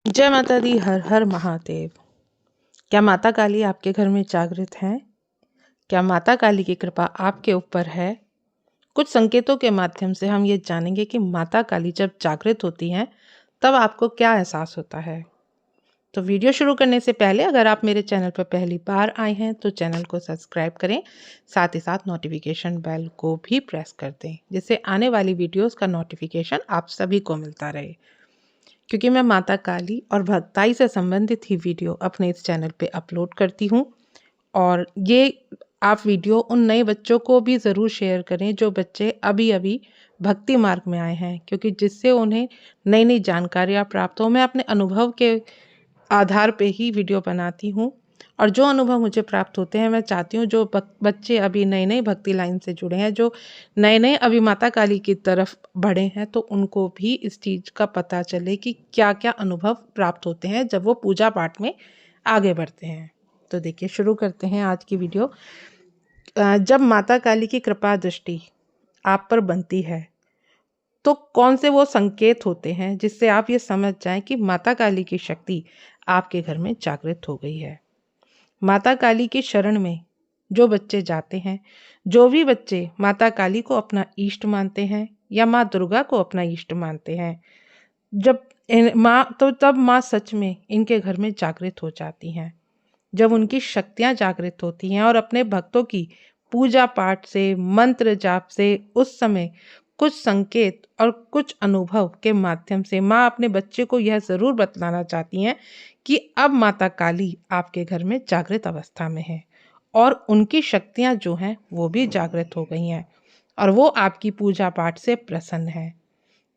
जय माता दी। हर हर महादेव। क्या माता काली आपके घर में जागृत हैं? क्या माता काली की कृपा आपके ऊपर है? कुछ संकेतों के माध्यम से हम ये जानेंगे कि माता काली जब जागृत होती हैं तब आपको क्या एहसास होता है। तो वीडियो शुरू करने से पहले अगर आप मेरे चैनल पर पहली बार आए हैं तो चैनल को सब्सक्राइब करें, साथ ही साथ नोटिफिकेशन बेल को भी प्रेस कर दें जिससे आने वाली वीडियोस का नोटिफिकेशन आप सभी को मिलता रहे। क्योंकि मैं माता काली और भक्ताई से संबंधित ही वीडियो अपने इस चैनल पे अपलोड करती हूँ, और ये आप वीडियो उन नए बच्चों को भी ज़रूर शेयर करें जो बच्चे अभी अभी भक्ति मार्ग में आए हैं, क्योंकि जिससे उन्हें नई नई जानकारियाँ प्राप्त हो। मैं अपने अनुभव के आधार पे ही वीडियो बनाती हूँ, और जो अनुभव मुझे प्राप्त होते हैं मैं चाहती हूँ जो बच्चे अभी नए नए भक्ति लाइन से जुड़े हैं, जो नए नए अभी माता काली की तरफ बढ़े हैं, तो उनको भी इस चीज़ का पता चले कि क्या क्या अनुभव प्राप्त होते हैं जब वो पूजा पाठ में आगे बढ़ते हैं। तो देखिए, शुरू करते हैं आज की वीडियो। जब माता काली की कृपा दृष्टि आप पर बनती है तो कौन से वो संकेत होते हैं जिससे आप ये समझ जाएं कि माता काली की शक्ति आपके घर में जागृत हो गई है। माता काली की शरण में जो बच्चे जाते हैं, जो भी बच्चे माता काली को अपना इष्ट मानते हैं या माँ दुर्गा को अपना इष्ट मानते हैं, जब माँ तो तब माँ सच में इनके घर में जागृत हो जाती हैं। जब उनकी शक्तियाँ जागृत होती हैं और अपने भक्तों की पूजा पाठ से, मंत्र जाप से, उस समय कुछ संकेत और कुछ अनुभव के माध्यम से माँ अपने बच्चे को यह ज़रूर बतलाना चाहती हैं कि अब माता काली आपके घर में जागृत अवस्था में है और उनकी शक्तियाँ जो हैं वो भी जागृत हो गई हैं और वो आपकी पूजा पाठ से प्रसन्न है।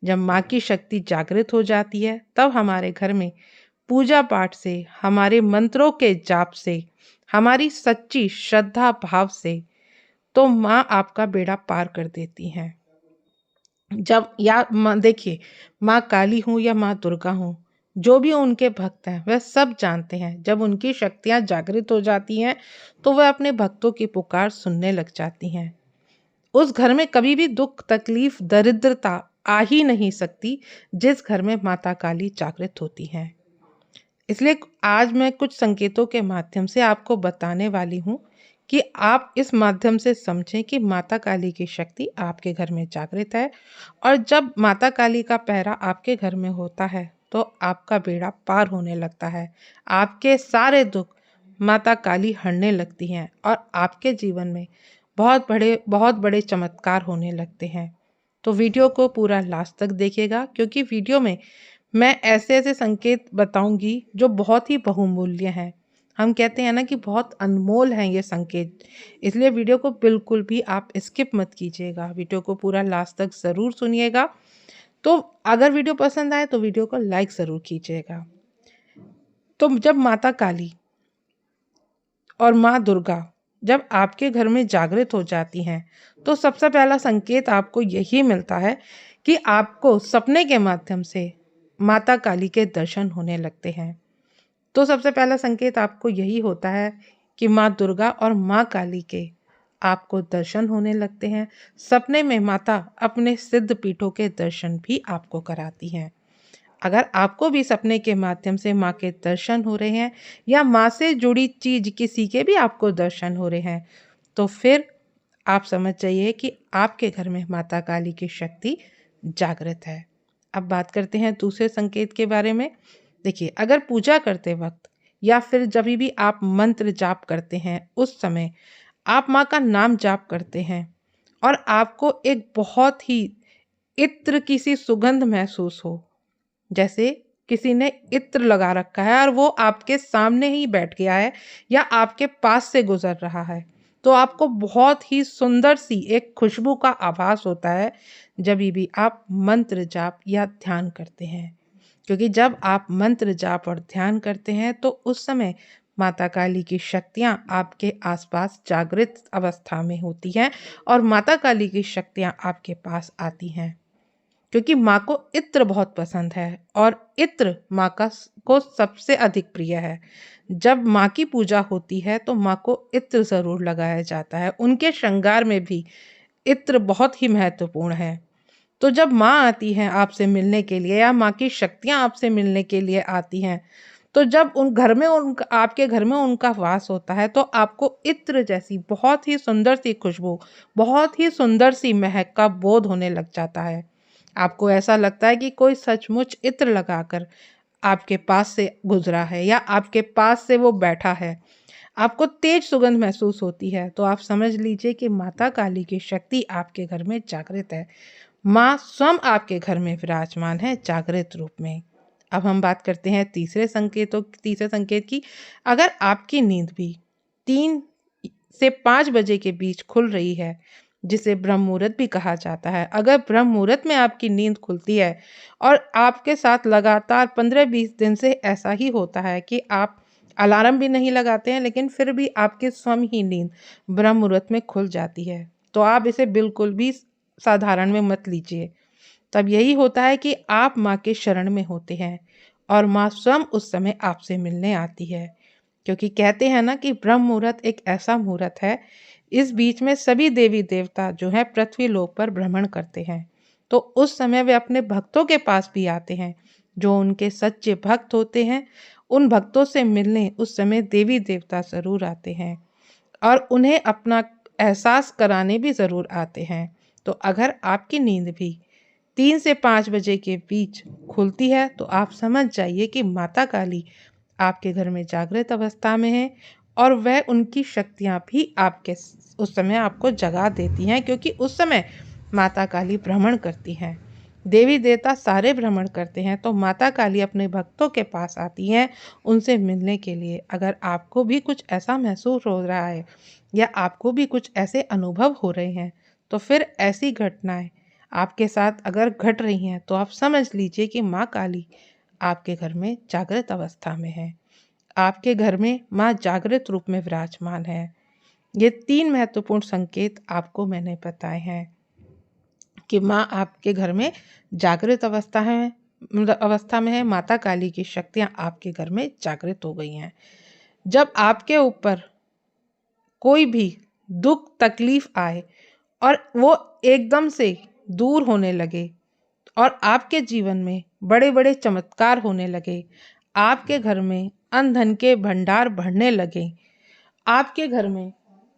जब माँ की शक्ति जागृत हो जाती है तब हमारे घर में पूजा पाठ से, हमारे मंत्रों के जाप से, हमारी सच्ची श्रद्धा भाव से तो माँ आपका बेड़ा पार कर देती हैं। जब या देखिए, माँ काली हूँ या माँ दुर्गा हूँ, जो भी उनके भक्त हैं वह सब जानते हैं जब उनकी शक्तियाँ जागृत हो जाती हैं तो वह अपने भक्तों की पुकार सुनने लग जाती हैं। उस घर में कभी भी दुख, तकलीफ, दरिद्रता आ ही नहीं सकती जिस घर में माता काली जागृत होती हैं। इसलिए आज मैं कुछ संकेतों के माध्यम से आपको बताने वाली हूँ कि आप इस माध्यम से समझें कि माता काली की शक्ति आपके घर में जागृत है, और जब माता काली का पहरा आपके घर में होता है तो आपका बेड़ा पार होने लगता है। आपके सारे दुख माता काली हरने लगती हैं और आपके जीवन में बहुत बड़े चमत्कार होने लगते हैं। तो वीडियो को पूरा लास्ट तक देखिएगा, क्योंकि वीडियो में मैं ऐसे ऐसे संकेत बताऊंगी जो बहुत ही बहुमूल्य हैं। हम कहते हैं ना कि बहुत अनमोल हैं ये संकेत, इसलिए वीडियो को बिल्कुल भी आप स्किप मत कीजिएगा, वीडियो को पूरा लास्ट तक ज़रूर सुनिएगा। तो अगर वीडियो पसंद आए तो वीडियो को लाइक ज़रूर कीजिएगा। तो जब माता काली और माँ दुर्गा जब आपके घर में जागृत हो जाती हैं तो सबसे पहला संकेत आपको यही मिलता है कि आपको सपने के माध्यम से माता काली के दर्शन होने लगते हैं। तो सबसे पहला संकेत आपको यही होता है कि माँ दुर्गा और माँ काली के आपको दर्शन होने लगते हैं। सपने में माता अपने सिद्ध पीठों के दर्शन भी आपको कराती हैं। अगर आपको भी सपने के माध्यम से माँ के दर्शन हो रहे हैं या माँ से जुड़ी चीज किसी के भी आपको दर्शन हो रहे हैं, तो फिर आप समझ जाइए कि आपके घर में माता काली की शक्ति जागृत है। अब बात करते हैं दूसरे संकेत के बारे में। देखिए, अगर पूजा करते वक्त या फिर जब भी आप मंत्र जाप करते हैं उस समय आप माँ का नाम जाप करते हैं और आपको एक बहुत ही इत्र की सी सुगंध महसूस हो, जैसे किसी ने इत्र लगा रखा है और वो आपके सामने ही बैठ गया है या आपके पास से गुजर रहा है, तो आपको बहुत ही सुंदर सी एक खुशबू का आभास होता है जब भी आप मंत्र जाप या ध्यान करते हैं। क्योंकि जब आप मंत्र जाप और ध्यान करते हैं तो उस समय माता काली की शक्तियाँ आपके आसपास जागृत अवस्था में होती हैं और माता काली की शक्तियाँ आपके पास आती हैं। क्योंकि माँ को इत्र बहुत पसंद है और इत्र माँ का को सबसे अधिक प्रिय है। जब माँ की पूजा होती है तो माँ को इत्र ज़रूर लगाया जाता है। उनके श्रृंगार में भी इत्र बहुत ही महत्वपूर्ण है। तो जब माँ आती हैं आपसे मिलने के लिए या माँ की शक्तियाँ आपसे मिलने के लिए आती हैं, तो जब उन घर में उनका आपके घर में उनका वास होता है तो आपको इत्र जैसी बहुत ही सुंदर सी खुशबू, बहुत ही सुंदर सी महक का बोध होने लग जाता है। आपको ऐसा लगता है कि कोई सचमुच इत्र लगाकर आपके पास से गुजरा है या आपके पास से वो बैठा है। आपको तेज सुगंध महसूस होती है तो आप समझ लीजिए कि माता काली की शक्ति आपके घर में जागृत है। माँ स्वयं आपके घर में विराजमान है जागृत रूप में। अब हम बात करते हैं तीसरे संकेत की। अगर आपकी नींद भी 3 से 5 बजे के बीच खुल रही है, जिसे ब्रह्म मुहूर्त भी कहा जाता है, अगर ब्रह्म मुहूर्त में आपकी नींद खुलती है और आपके साथ लगातार 15-20 दिन से ऐसा ही होता है कि आप अलार्म भी नहीं लगाते हैं लेकिन फिर भी आपके स्वयं ही नींद ब्रह्म मुहूर्त में खुल जाती है, तो आप इसे बिल्कुल भी साधारण में मत लीजिए। तब यही होता है कि आप माँ के शरण में होते हैं और माँ स्वयं उस समय आपसे मिलने आती है। क्योंकि कहते हैं ना कि ब्रह्म मुहूर्त एक ऐसा मुहूर्त है, इस बीच में सभी देवी देवता जो है पृथ्वी लोक पर भ्रमण करते हैं। तो उस समय वे अपने भक्तों के पास भी आते हैं, जो उनके सच्चे भक्त होते हैं। उन भक्तों से मिलने उस समय देवी देवता ज़रूर आते हैं और उन्हें अपना एहसास कराने भी ज़रूर आते हैं। तो अगर आपकी नींद भी 3 से 5 बजे के बीच खुलती है तो आप समझ जाइए कि माता काली आपके घर में जागृत अवस्था में है और वह उनकी शक्तियाँ भी आपके उस समय आपको जगा देती हैं, क्योंकि उस समय माता काली भ्रमण करती हैं। देवी देवता सारे भ्रमण करते हैं तो माता काली अपने भक्तों के पास आती हैं उनसे मिलने के लिए। अगर आपको भी कुछ ऐसा महसूस हो रहा है या आपको भी कुछ ऐसे अनुभव हो रहे हैं, तो फिर ऐसी घटनाएं आपके साथ अगर घट रही हैं तो आप समझ लीजिए कि माँ काली आपके घर में जागृत अवस्था में है। आपके घर में माँ जागृत रूप में विराजमान है। ये 3 महत्वपूर्ण संकेत आपको मैंने बताए हैं कि माँ आपके घर में जागृत अवस्था में है, माता काली की शक्तियाँ आपके घर में जागृत हो गई हैं। जब आपके ऊपर कोई भी दुख तकलीफ आए और वो एकदम से दूर होने लगे और आपके जीवन में बड़े बड़े चमत्कार होने लगे, आपके घर में अन्न धन के भंडार बढ़ने लगे, आपके घर में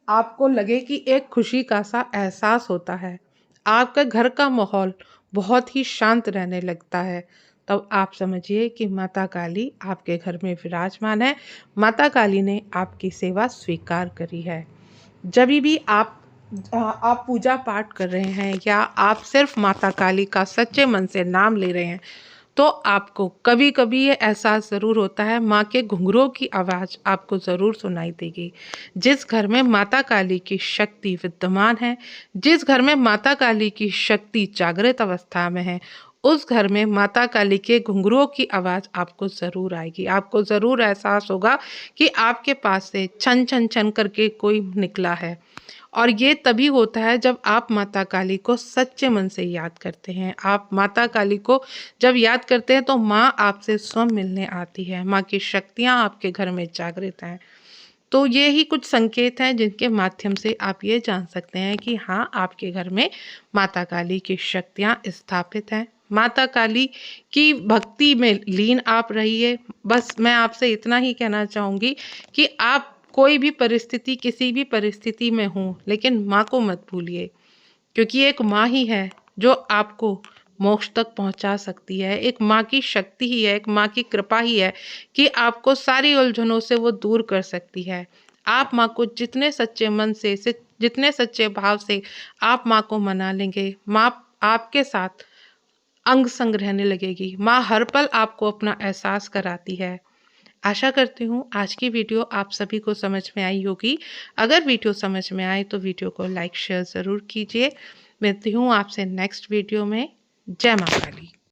आपको लगे कि एक खुशी का सा एहसास होता है, आपका घर का माहौल बहुत ही शांत रहने लगता है, तब आप समझिए कि माता काली आपके घर में विराजमान है। माता काली ने आपकी सेवा स्वीकार करी है। जब भी आप पूजा पाठ कर रहे हैं या आप सिर्फ माता काली का सच्चे मन से नाम ले रहे हैं, तो आपको कभी कभी ये एहसास ज़रूर होता है, माँ के घुंघरूओं की आवाज़ आपको ज़रूर सुनाई देगी। जिस घर में माता काली की शक्ति विद्यमान है, जिस घर में माता काली की शक्ति जागृत अवस्था में है, उस घर में माता काली के घुंघरूओं की आवाज़ आपको ज़रूर आएगी। आपको ज़रूर एहसास होगा कि आपके पास से छन छन छन करके कोई निकला है। और ये तभी होता है जब आप माता काली को सच्चे मन से याद करते हैं। आप माता काली को जब याद करते हैं तो माँ आपसे स्वयं मिलने आती है। माँ की शक्तियाँ आपके घर में जागृत हैं। तो ये ही कुछ संकेत हैं जिनके माध्यम से आप ये जान सकते हैं कि हाँ, आपके घर में माता काली की शक्तियाँ स्थापित हैं। माता काली की भक्ति में लीन आप रहिए। बस मैं आपसे इतना ही कहना चाहूँगी कि आप कोई भी परिस्थिति, किसी भी परिस्थिति में हों, लेकिन माँ को मत भूलिए, क्योंकि एक माँ ही है जो आपको मोक्ष तक पहुंचा सकती है। एक माँ की शक्ति ही है, एक माँ की कृपा ही है कि आपको सारी उलझनों से वो दूर कर सकती है। आप माँ को जितने सच्चे मन से जितने सच्चे भाव से आप माँ को मना लेंगे, माँ आपके साथ अंग संग रहने लगेगी। माँ हर पल आपको अपना एहसास कराती है। आशा करती हूँ आज की वीडियो आप सभी को समझ में आई होगी। अगर वीडियो समझ में आए तो वीडियो को लाइक शेयर ज़रूर कीजिए। मिलती हूँ आपसे नेक्स्ट वीडियो में। जय माँ काली।